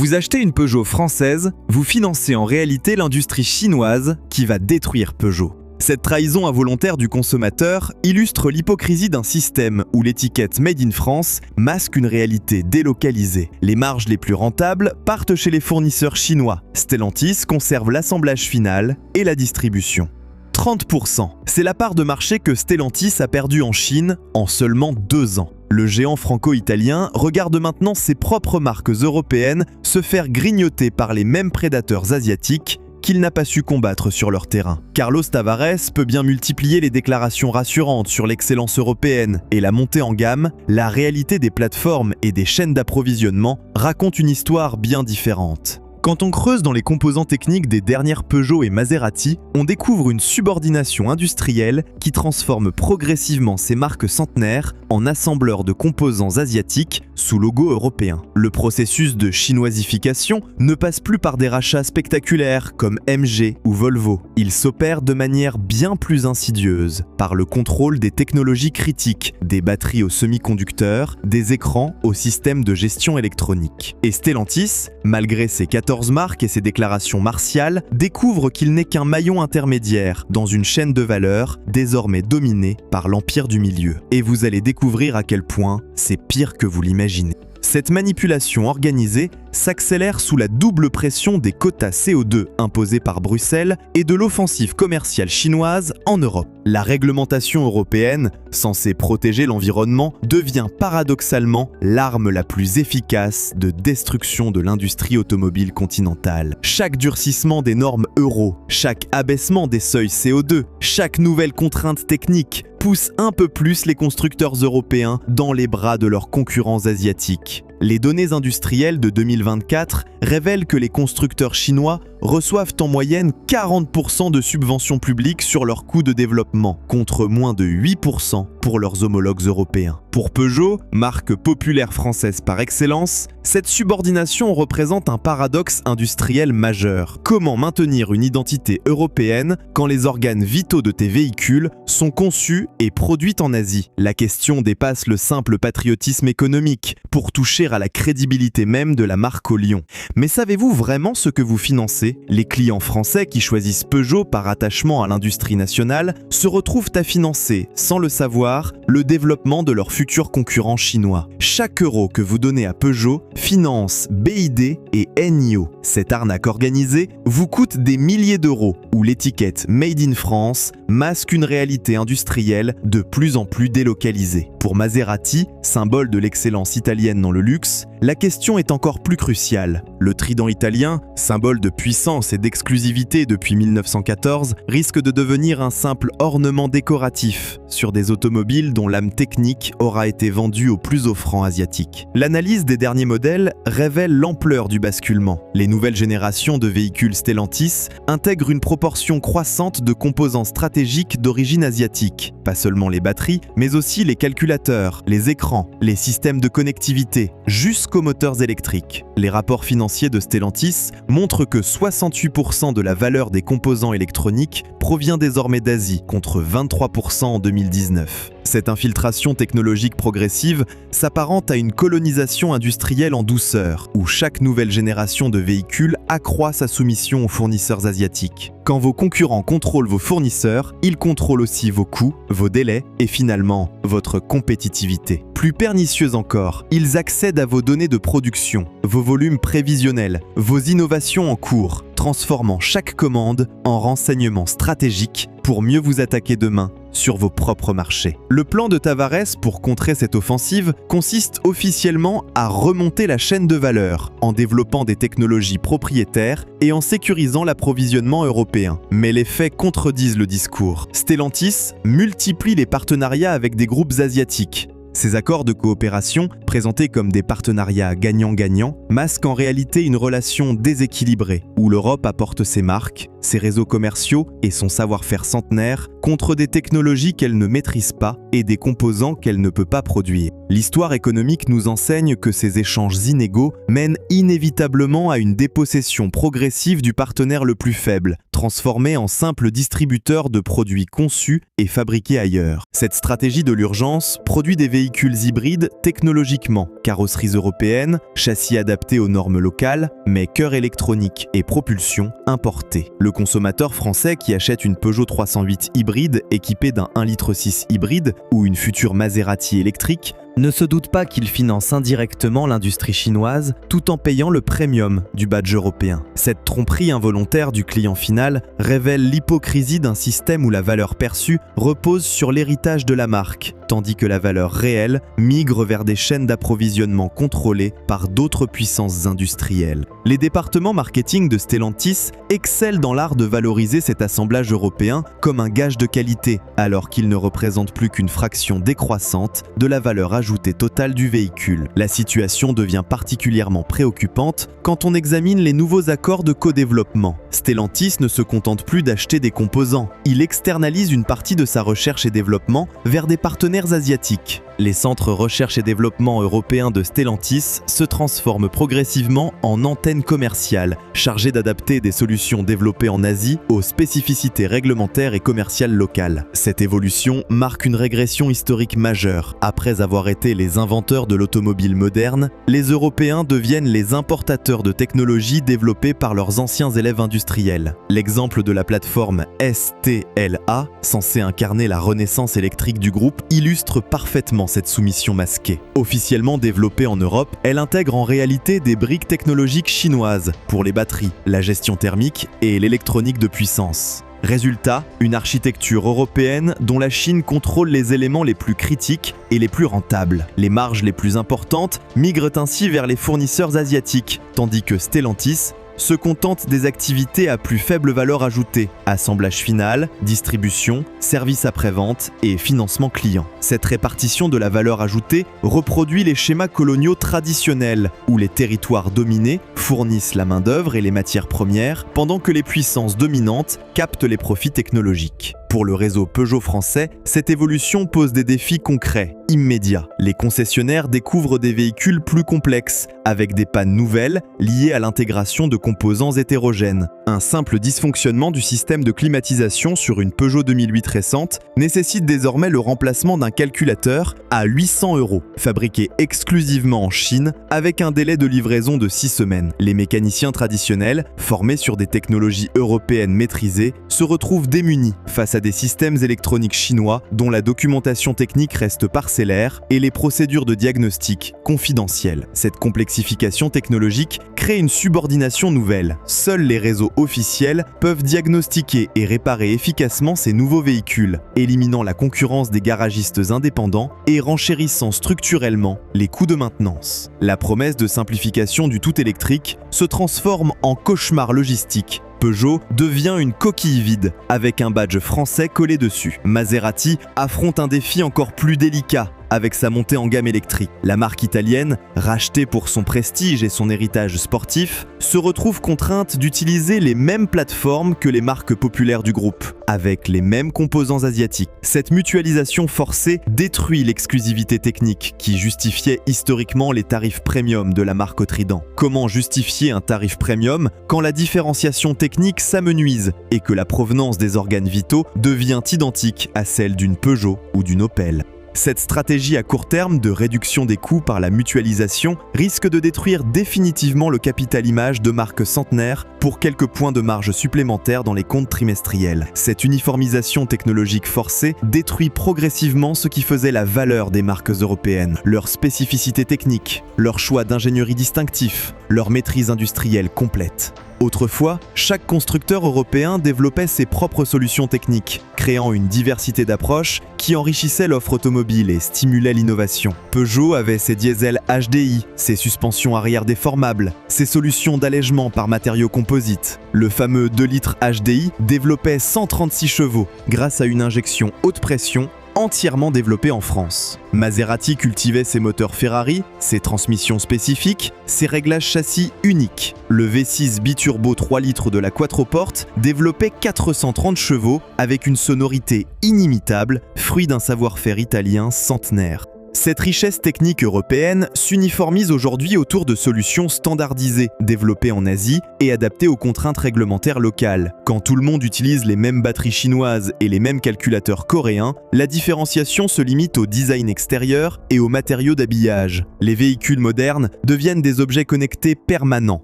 Vous achetez une Peugeot française, vous financez en réalité l'industrie chinoise qui va détruire Peugeot. Cette trahison involontaire du consommateur illustre l'hypocrisie d'un système où l'étiquette Made in France masque une réalité délocalisée. Les marges les plus rentables partent chez les fournisseurs chinois. Stellantis conserve l'assemblage final et la distribution. 30%, c'est la part de marché que Stellantis a perdue en Chine en seulement 2 ans. Le géant franco-italien regarde maintenant ses propres marques européennes se faire grignoter par les mêmes prédateurs asiatiques qu'il n'a pas su combattre sur leur terrain. Carlos Tavares peut bien multiplier les déclarations rassurantes sur l'excellence européenne et la montée en gamme, la réalité des plateformes et des chaînes d'approvisionnement raconte une histoire bien différente. Quand on creuse dans les composants techniques des dernières Peugeot et Maserati, on découvre une subordination industrielle qui transforme progressivement ces marques centenaires en assembleurs de composants asiatiques sous logo européen. Le processus de chinoisification ne passe plus par des rachats spectaculaires comme MG ou Volvo. Il s'opère de manière bien plus insidieuse, par le contrôle des technologies critiques, des batteries aux semi-conducteurs, des écrans aux systèmes de gestion électronique. Et Stellantis, malgré ses 14 marques et ses déclarations martiales, découvre qu'il n'est qu'un maillon intermédiaire dans une chaîne de valeur désormais dominée par l'empire du milieu. Et vous allez découvrir à quel point c'est pire que vous l'imaginez. Cette manipulation organisée s'accélère sous la double pression des quotas CO2 imposés par Bruxelles et de l'offensive commerciale chinoise en Europe. La réglementation européenne, censée protéger l'environnement, devient paradoxalement l'arme la plus efficace de destruction de l'industrie automobile continentale. Chaque durcissement des normes euro, chaque abaissement des seuils CO2, chaque nouvelle contrainte technique pousse un peu plus les constructeurs européens dans les bras de leurs concurrents asiatiques. Les données industrielles de 2024 révèlent que les constructeurs chinois reçoivent en moyenne 40% de subventions publiques sur leurs coûts de développement, contre moins de 8% pour leurs homologues européens. Pour Peugeot, marque populaire française par excellence, cette subordination représente un paradoxe industriel majeur. Comment maintenir une identité européenne quand les organes vitaux de tes véhicules sont conçus et produits en Asie? La question dépasse le simple patriotisme économique pour toucher à la crédibilité même de la marque au lion. Mais savez-vous vraiment ce que vous financez? Les clients français qui choisissent Peugeot par attachement à l'industrie nationale se retrouvent à financer, sans le savoir, le développement de leurs futurs concurrents chinois. Chaque euro que vous donnez à Peugeot finance BYD et NIO. Cette arnaque organisée vous coûte des milliers d'euros, où l'étiquette Made in France masque une réalité industrielle de plus en plus délocalisée. Pour Maserati, symbole de l'excellence italienne dans le luxe, la question est encore plus cruciale. Le trident italien, symbole de puissance et d'exclusivité depuis 1914, risque de devenir un simple ornement décoratif sur des automobiles dont l'âme technique aura été vendue aux plus offrants asiatiques. L'analyse des derniers modèles révèle l'ampleur du basculement. Les nouvelles générations de véhicules Stellantis intègrent une proportion croissante de composants stratégiques d'origine asiatique. Pas seulement les batteries, mais aussi les calculateurs, les écrans, les systèmes de connectivité, jusqu'aux moteurs électriques. Les rapports financiers de Stellantis montrent que 68% de la valeur des composants électroniques provient désormais d'Asie, contre 23% en 2019. Cette infiltration technologique progressive s'apparente à une colonisation industrielle en douceur, où chaque nouvelle génération de véhicules accroît sa soumission aux fournisseurs asiatiques. Quand vos concurrents contrôlent vos fournisseurs, ils contrôlent aussi vos coûts, vos délais et finalement votre compétitivité. Plus pernicieux encore, ils accèdent à vos données de production, vos volumes prévisionnels, vos innovations en cours, transformant chaque commande en renseignement stratégique pour mieux vous attaquer demain sur vos propres marchés. Le plan de Tavares pour contrer cette offensive consiste officiellement à remonter la chaîne de valeur en développant des technologies propriétaires et en sécurisant l'approvisionnement européen. Mais les faits contredisent le discours. Stellantis multiplie les partenariats avec des groupes asiatiques. Ces accords de coopération, présentés comme des partenariats gagnant-gagnant, masquent en réalité une relation déséquilibrée, où l'Europe apporte ses marques, ses réseaux commerciaux et son savoir-faire centenaire contre des technologies qu'elle ne maîtrise pas et des composants qu'elle ne peut pas produire. L'histoire économique nous enseigne que ces échanges inégaux mènent inévitablement à une dépossession progressive du partenaire le plus faible, transformé en simple distributeur de produits conçus et fabriqués ailleurs. Cette stratégie de l'urgence produit des véhicules hybrides technologiquement uniquement carrosseries européennes, châssis adaptés aux normes locales, mais cœur électronique et propulsion importés. Le consommateur français qui achète une Peugeot 308 hybride équipée d'un 1,6 litre hybride ou une future Maserati électrique ne se doute pas qu'il finance indirectement l'industrie chinoise tout en payant le premium du badge européen. Cette tromperie involontaire du client final révèle l'hypocrisie d'un système où la valeur perçue repose sur l'héritage de la marque, tandis que la valeur réelle migre vers des chaînes d'approvisionnement contrôlées par d'autres puissances industrielles. Les départements marketing de Stellantis excellent dans l'art de valoriser cet assemblage européen comme un gage de qualité, alors qu'il ne représente plus qu'une fraction décroissante de la valeur ajoutée totale du véhicule. La situation devient particulièrement préoccupante quand on examine les nouveaux accords de co-développement. Stellantis ne se contente plus d'acheter des composants, il externalise une partie de sa recherche et développement vers des partenaires asiatiques. Les centres recherche et développement européens de Stellantis se transforment progressivement en antennes commerciales, chargées d'adapter des solutions développées en Asie aux spécificités réglementaires et commerciales locales. Cette évolution marque une régression historique majeure. Après avoir été les inventeurs de l'automobile moderne, les Européens deviennent les importateurs de technologies développées par leurs anciens élèves industriels. L'exemple de la plateforme STLA, censée incarner la renaissance électrique du groupe, illustre parfaitement cette soumission masquée. Officiellement développée en Europe, elle intègre en réalité des briques technologiques chinoises pour les batteries, la gestion thermique et l'électronique de puissance. Résultat, une architecture européenne dont la Chine contrôle les éléments les plus critiques et les plus rentables. Les marges les plus importantes migrent ainsi vers les fournisseurs asiatiques, tandis que Stellantis se contente des activités à plus faible valeur ajoutée, assemblage final, distribution, service après-vente et financement client. Cette répartition de la valeur ajoutée reproduit les schémas coloniaux traditionnels, où les territoires dominés fournissent la main-d'œuvre et les matières premières, pendant que les puissances dominantes captent les profits technologiques. Pour le réseau Peugeot français, cette évolution pose des défis concrets, immédiats. Les concessionnaires découvrent des véhicules plus complexes, avec des pannes nouvelles liées à l'intégration de composants hétérogènes. Un simple dysfonctionnement du système de climatisation sur une Peugeot 2008 récente nécessite désormais le remplacement d'un calculateur à 800 €, fabriqué exclusivement en Chine, avec un délai de livraison de 6 semaines. Les mécaniciens traditionnels, formés sur des technologies européennes maîtrisées, se retrouvent démunis face à des systèmes électroniques chinois dont la documentation technique reste parcellaire et les procédures de diagnostic confidentielles. Cette complexification technologique crée une subordination nouvelle. Seuls les réseaux officiels peuvent diagnostiquer et réparer efficacement ces nouveaux véhicules, éliminant la concurrence des garagistes indépendants et renchérissant structurellement les coûts de maintenance. La promesse de simplification du tout électrique se transforme en cauchemar logistique. Peugeot devient une coquille vide, avec un badge français collé dessus. Maserati affronte un défi encore plus délicat, avec sa montée en gamme électrique. La marque italienne, rachetée pour son prestige et son héritage sportif, se retrouve contrainte d'utiliser les mêmes plateformes que les marques populaires du groupe, avec les mêmes composants asiatiques. Cette mutualisation forcée détruit l'exclusivité technique qui justifiait historiquement les tarifs premium de la marque au Trident. Comment justifier un tarif premium quand la différenciation technique s'amenuise et que la provenance des organes vitaux devient identique à celle d'une Peugeot ou d'une Opel ? Cette stratégie à court terme de réduction des coûts par la mutualisation risque de détruire définitivement le capital image de marques centenaires pour quelques points de marge supplémentaires dans les comptes trimestriels. Cette uniformisation technologique forcée détruit progressivement ce qui faisait la valeur des marques européennes, leur spécificité technique, leur choix d'ingénierie distinctif, leur maîtrise industrielle complète. Autrefois, chaque constructeur européen développait ses propres solutions techniques, créant une diversité d'approches qui enrichissait l'offre automobile et stimulait l'innovation. Peugeot avait ses diesels HDI, ses suspensions arrière déformables, ses solutions d'allègement par matériaux composites. Le fameux 2 litres HDI développait 136 chevaux grâce à une injection haute pression entièrement développé en France. Maserati cultivait ses moteurs Ferrari, ses transmissions spécifiques, ses réglages châssis uniques. Le V6 biturbo 3 litres de la Quattroporte développait 430 chevaux avec une sonorité inimitable, fruit d'un savoir-faire italien centenaire. Cette richesse technique européenne s'uniformise aujourd'hui autour de solutions standardisées, développées en Asie et adaptées aux contraintes réglementaires locales. Quand tout le monde utilise les mêmes batteries chinoises et les mêmes calculateurs coréens, la différenciation se limite au design extérieur et aux matériaux d'habillage. Les véhicules modernes deviennent des objets connectés permanents,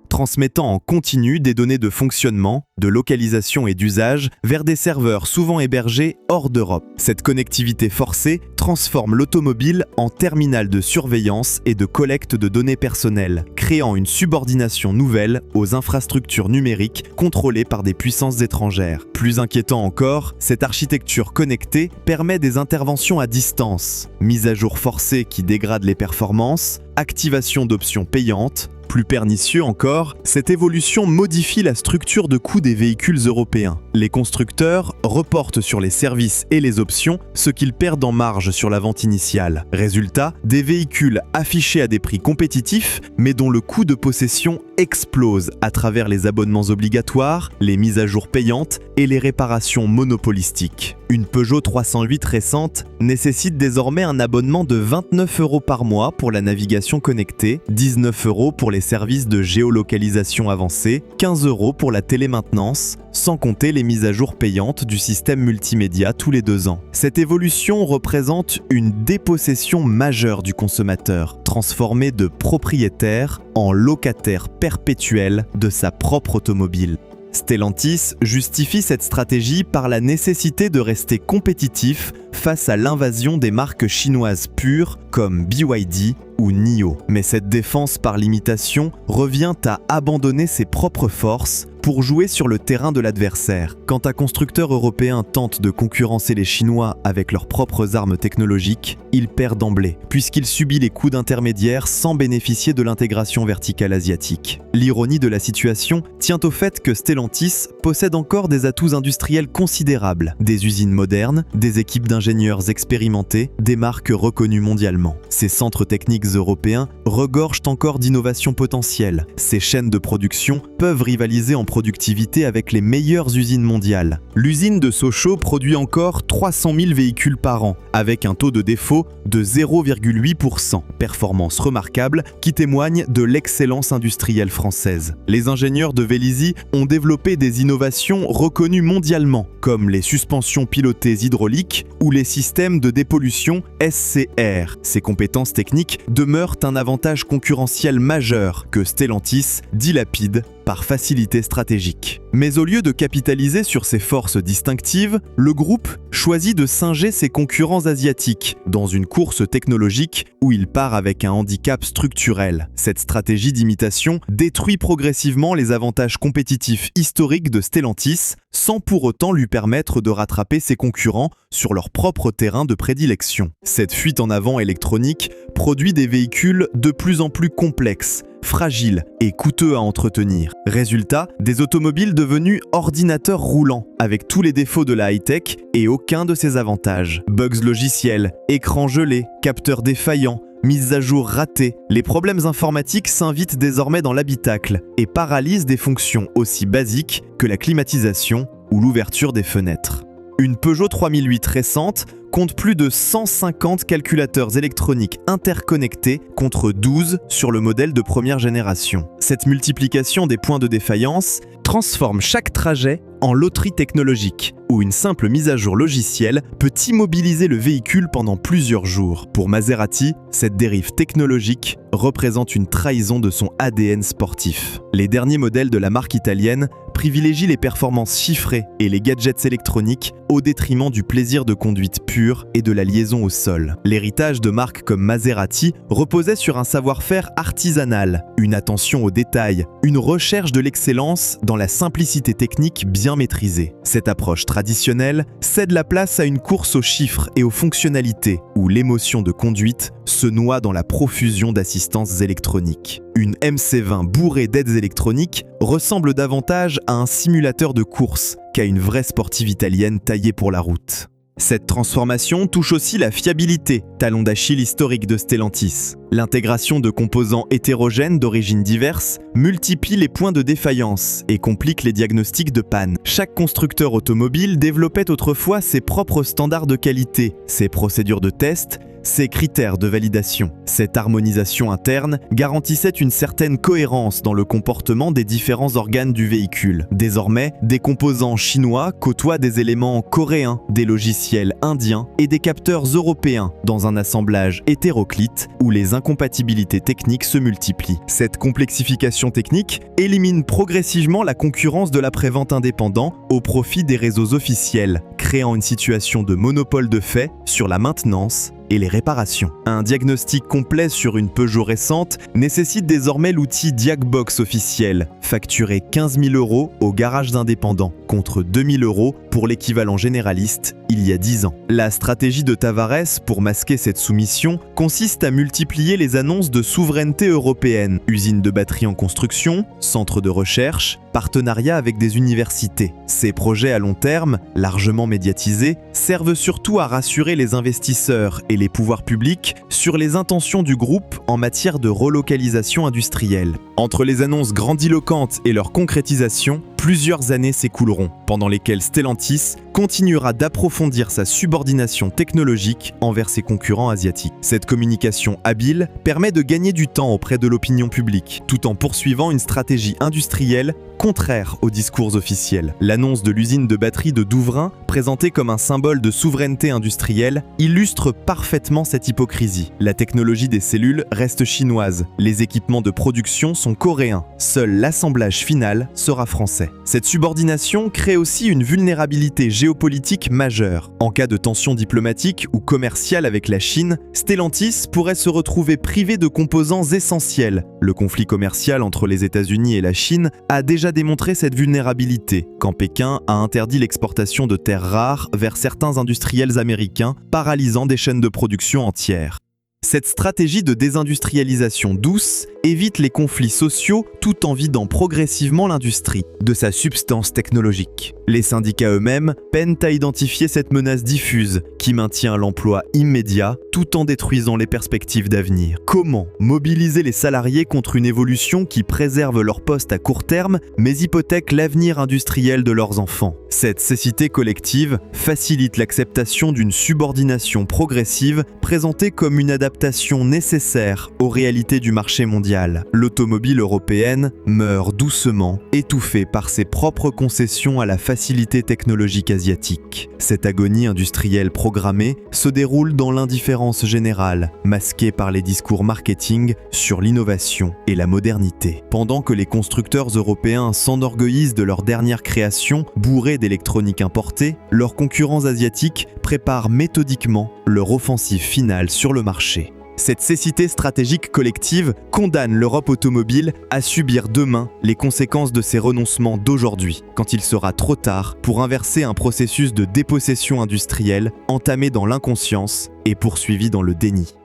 transmettant en continu des données de fonctionnement, de localisation et d'usage vers des serveurs souvent hébergés hors d'Europe. Cette connectivité forcée transforme l'automobile en terminal de surveillance et de collecte de données personnelles, créant une subordination nouvelle aux infrastructures numériques contrôlées par des puissances étrangères. Plus inquiétant encore, cette architecture connectée permet des interventions à distance, mise à jour forcée qui dégradent les performances, activation d'options payantes. Plus pernicieux encore, cette évolution modifie la structure de coût des véhicules européens. Les constructeurs reportent sur les services et les options ce qu'ils perdent en marge sur la vente initiale. Résultat, des véhicules affichés à des prix compétitifs, mais dont le coût de possession explose à travers les abonnements obligatoires, les mises à jour payantes et les réparations monopolistiques. Une Peugeot 308 récente nécessite désormais un abonnement de 29 € par mois pour la navigation connectée, 19 € pour les services de géolocalisation avancés, 15 € pour la télémaintenance, sans compter les mises à jour payantes du système multimédia tous les 2 ans. Cette évolution représente une dépossession majeure du consommateur, transformé de propriétaire en locataire perpétuel de sa propre automobile. Stellantis justifie cette stratégie par la nécessité de rester compétitif face à l'invasion des marques chinoises pures comme BYD ou NIO. Mais cette défense par limitation revient à abandonner ses propres forces pour jouer sur le terrain de l'adversaire. Quand un constructeur européen tente de concurrencer les Chinois avec leurs propres armes technologiques, il perd d'emblée, puisqu'il subit les coûts d'intermédiaires sans bénéficier de l'intégration verticale asiatique. L'ironie de la situation tient au fait que Stellantis possède encore des atouts industriels considérables, des usines modernes, des équipes d'ingénieurs expérimentés, des marques reconnues mondialement. Ces centres techniques européens regorgent encore d'innovations potentielles. Ces chaînes de production peuvent rivaliser en productivité avec les meilleures usines mondiales. L'usine de Sochaux produit encore 300 000 véhicules par an, avec un taux de défaut de 0,8%. Performance remarquable qui témoigne de l'excellence industrielle française. Les ingénieurs de Vélizy ont développé des innovations reconnues mondialement, comme les suspensions pilotées hydrauliques ou les systèmes de dépollution SCR. Ces compétences techniques demeurent un avantage concurrentiel majeur que Stellantis dilapide par facilité stratégique. Mais au lieu de capitaliser sur ses forces distinctives, le groupe choisit de singer ses concurrents asiatiques dans une course technologique où il part avec un handicap structurel. Cette stratégie d'imitation détruit progressivement les avantages compétitifs historiques de Stellantis sans pour autant lui permettre de rattraper ses concurrents sur leur propre terrain de prédilection. Cette fuite en avant électronique produit des véhicules de plus en plus complexes, fragiles et coûteux à entretenir. Résultat, des automobiles devenues ordinateurs roulants, avec tous les défauts de la high-tech et aucun de ses avantages. Bugs logiciels, écrans gelés, capteurs défaillants, mises à jour ratées, les problèmes informatiques s'invitent désormais dans l'habitacle et paralysent des fonctions aussi basiques que la climatisation ou l'ouverture des fenêtres. Une Peugeot 3008 récente compte plus de 150 calculateurs électroniques interconnectés contre 12 sur le modèle de première génération. Cette multiplication des points de défaillance transforme chaque trajet en loterie technologique, où une simple mise à jour logicielle peut immobiliser le véhicule pendant plusieurs jours. Pour Maserati, cette dérive technologique représente une trahison de son ADN sportif. Les derniers modèles de la marque italienne privilégient les performances chiffrées et les gadgets électroniques au détriment du plaisir de conduite pure et de la liaison au sol. L'héritage de marques comme Maserati reposait sur un savoir-faire artisanal, une attention aux détails, une recherche de l'excellence dans la simplicité technique bien maîtrisée. Cette approche traditionnelle cède la place à une course aux chiffres et aux fonctionnalités, où l'émotion de conduite se noie dans la profusion d'assistances électroniques. Une MC20 bourrée d'aides électroniques ressemble davantage à un simulateur de course qu'à une vraie sportive italienne taillée pour la route. Cette transformation touche aussi la fiabilité, talon d'Achille historique de Stellantis. L'intégration de composants hétérogènes d'origines diverses multiplie les points de défaillance et complique les diagnostics de panne. Chaque constructeur automobile développait autrefois ses propres standards de qualité, ses procédures de test, ses critères de validation. Cette harmonisation interne garantissait une certaine cohérence dans le comportement des différents organes du véhicule. Désormais, des composants chinois côtoient des éléments coréens, des logiciels indiens et des capteurs européens dans un assemblage hétéroclite où les incompatibilités techniques se multiplient. Cette complexification technique élimine progressivement la concurrence de l'après-vente indépendant au profit des réseaux officiels, créant une situation de monopole de fait sur la maintenance et les réparations. Un diagnostic complet sur une Peugeot récente nécessite désormais l'outil Diagbox officiel, facturé 15 000 € aux garages indépendants, contre 2 000 € pour l'équivalent généraliste il y a 10 ans. La stratégie de Tavares pour masquer cette soumission consiste à multiplier les annonces de souveraineté européenne, usines de batteries en construction, centres de recherche, partenariats avec des universités. Ces projets à long terme, largement médiatisés, servent surtout à rassurer les investisseurs et les pouvoirs publics sur les intentions du groupe en matière de relocalisation industrielle. Entre les annonces grandiloquentes et leur concrétisation, plusieurs années s'écouleront, pendant lesquelles Stellantis continuera d'approfondir sa subordination technologique envers ses concurrents asiatiques. Cette communication habile permet de gagner du temps auprès de l'opinion publique, tout en poursuivant une stratégie industrielle contraire aux discours officiels. L'annonce de l'usine de batterie de Douvrin, présentée comme un symbole de souveraineté industrielle, illustre parfaitement cette hypocrisie. La technologie des cellules reste chinoise, les équipements de production sont coréens, seul l'assemblage final sera français. Cette subordination crée aussi une vulnérabilité géopolitique majeure. En cas de tension diplomatique ou commerciale avec la Chine, Stellantis pourrait se retrouver privé de composants essentiels. Le conflit commercial entre les États-Unis et la Chine a déjà démontré cette vulnérabilité, quand Pékin a interdit l'exportation de terres rares vers certains industriels américains, paralysant des chaînes de production entières. Cette stratégie de désindustrialisation douce évite les conflits sociaux tout en vidant progressivement l'industrie de sa substance technologique. Les syndicats eux-mêmes peinent à identifier cette menace diffuse qui maintient l'emploi immédiat tout en détruisant les perspectives d'avenir. Comment mobiliser les salariés contre une évolution qui préserve leur poste à court terme mais hypothèque l'avenir industriel de leurs enfants? Cette cécité collective facilite l'acceptation d'une subordination progressive présentée comme une adaptation nécessaire aux réalités du marché mondial. L'automobile européenne meurt doucement, étouffée par ses propres concessions à la facilité technologique asiatique. Cette agonie industrielle programmée se déroule dans l'indifférence générale, masquée par les discours marketing sur l'innovation et la modernité. Pendant que les constructeurs européens s'enorgueillissent de leur dernière création, bourrée d'électronique importée, leurs concurrents asiatiques préparent méthodiquement leur offensive finale sur le marché. Cette cécité stratégique collective condamne l'Europe automobile à subir demain les conséquences de ses renoncements d'aujourd'hui, quand il sera trop tard pour inverser un processus de dépossession industrielle entamé dans l'inconscience et poursuivi dans le déni.